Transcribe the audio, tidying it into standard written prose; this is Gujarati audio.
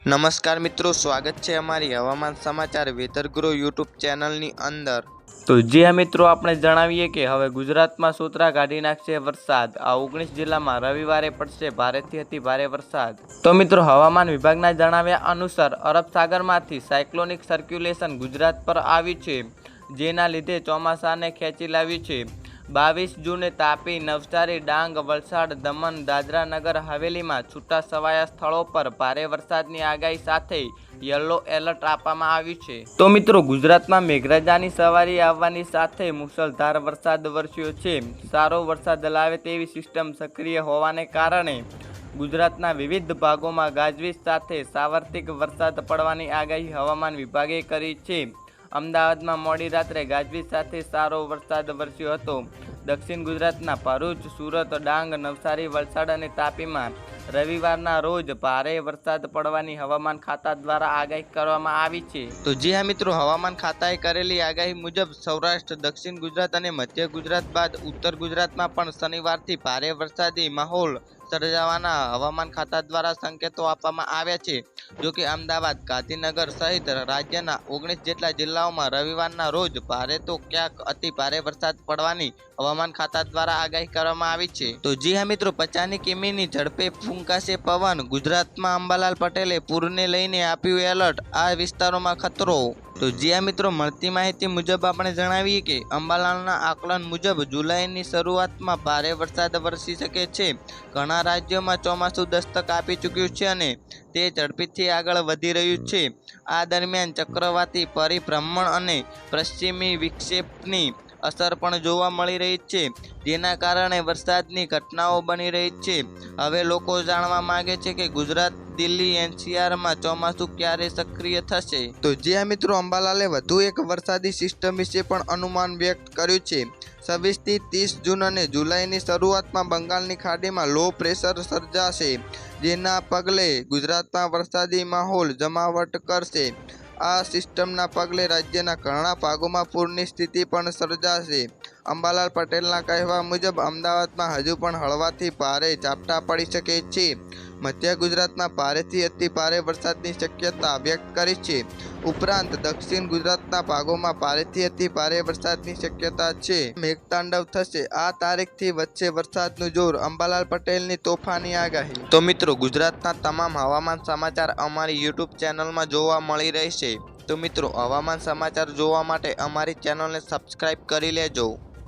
નમસ્કાર મિત્રો, સ્વાગત છે અમારી હવામાન સમાચાર વેધર ગ્રો યુટ્યુબ ચેનલની અંદર। તો જી હા મિત્રો, આપણે જણાવીએ કે હવે ગુજરાતમાં સોતરા કાઢી નાખશે વરસાદ। આ 19 જિલ્લામાં રવિવારે પડશે ભારેથી અતિ ભારે વરસાદ। તો મિત્રો, હવામાન વિભાગના જણાવ્યા અનુસાર અરબ સાગરમાંથી સાયક્લોનિક સર્ક્યુલેશન ગુજરાત પર આવ્યું છે, જેના લીધે ચોમાસાને ખેંચી લાવ્યું છે। 22 જૂને તાપી, નવસારી, ડાંગ, વલસાડ, દમણ, દાદરા નગર હવેલીમાં છૂટા છવાયા સ્થળો પર ભારે વરસાદની આગાહી સાથે યલો એલર્ટ આપવામાં આવ્યું છે। તો મિત્રો, ગુજરાતમાં મેઘરાજાની સવારી આવવાની સાથે મુશળધાર વરસાદ વરસ્યો છે। સારો વરસાદ લાવે તેવી સિસ્ટમ સક્રિય હોવાને કારણે ગુજરાતના વિવિધ ભાગોમાં ગાજવીજ સાથે સાર્વત્રિક વરસાદ પડવાની આગાહી હવામાન વિભાગે કરી છે। અમદાવાદમાં મોડી રાત્રે ગાજવીજ સાથે સારો વરસાદ વરસ્યો હતો। દક્ષિણ ગુજરાતના ભરૂચ, સુરત, ડાંગ, નવસારી, વલસાડ અને તાપીમાં રવિવારના રોજ ભારે વરસાદ પડવાની હવામાન ખાતા દ્વારા આગાહી કરવામાં આવી છે। તો જી હા મિત્રો, હવામાન ખાતાએ કરેલી આગાહી મુજબ સૌરાષ્ટ્ર, દક્ષિણ ગુજરાત અને મધ્ય ગુજરાત બાદ ઉત્તર ગુજરાતમાં પણ શનિવારથી ભારે વરસાદી માહોલ સર્જાવાના હવામાન ખાતા દ્વારા સંકેતો આપવામાં આવ્યા છે। જોકે અમદાવાદ, ગાંધીનગર સહિત રાજ્યના 19 જેટલા જિલ્લાઓમાં રવિવારના રોજ ભારે તો ક્યાંક અતિ ભારે વરસાદ પડવાની હવામાન ખાતા દ્વારા આગાહી કરવામાં આવી છે। તો જી હા મિત્રો, 50 કિમીની ઝડપે ફૂંકાશે પવન, ગુજરાતમાં અંબાલાલ પટેલે પૂરને લઈને આપ્યું એલર્ટ, આ વિસ્તારોમાં ખતરો। તો જી હા મિત્રો, મળતી માહિતી મુજબ આપણે જણાવીએ કે અંબાલાલના આકલન મુજબ જુલાઈની શરૂઆતમાં ભારે વરસાદ વરસી શકે છે। ઘણા રાજ્યોમાં ચોમાસું દસ્તક આપી ચૂક્યું છે અને તે ઝડપથી આગળ વધી રહ્યું છે। આ દરમિયાન ચક્રવાતી પરિભ્રમણ અને પશ્ચિમી વિક્ષેપની અસર પણ જોવા મળી રહી છે, જેના કારણે વરસાદની ઘટનાઓ બની રહી છે। હવે લોકો જાણવા માંગે છે કે ગુજરાત, દિલ્હી, એનસીઆરમાં ચોમાસું ક્યારે સક્રિય થશે। તો જી હા મિત્રો, અંબાલાલે વધુ એક વરસાદી સિસ્ટમ વિશે પણ અનુમાન વ્યક્ત કર્યું છે। 26 થી 30 જૂન અને જુલાઈની શરૂઆતમાં બંગાળની ખાડીમાં લો પ્રેશર સર્જાશે, જેના પગલે ગુજરાતમાં વરસાદી માહોલ જમાવટ કરશે। આ સિસ્ટમના પગલે રાજ્યના ઘણા ભાગોમાં પૂરની સ્થિતિ પણ સર્જાશે। અંબાલાલ પટેલના કહેવા મુજબ અમદાવાદમાં હજુ પણ હળવાથી ભારે ઝાપટા પડી શકે છે। મધ્ય ગુજરાતમાં ભારેથી અતિ ભારે વરસાદની શક્યતા વ્યક્ત કરી છે। ઉપરાંત દક્ષિણ ગુજરાતના ભાગોમાં ભારેથી અતિ ભારે વરસાદની શક્યતા છે। મેઘતાંડવ થશે, આ તારીખથી વધશે વરસાદનું જોર, અંબાલાલ પટેલની તોફાની આગાહી। તો મિત્રો, ગુજરાતના તમામ હવામાન સમાચાર અમારી યુટ્યુબ ચેનલમાં જોવા મળી રહેશે। તો મિત્રો, હવામાન સમાચાર જોવા માટે અમારી ચેનલને સબસ્ક્રાઇબ કરી લેજો।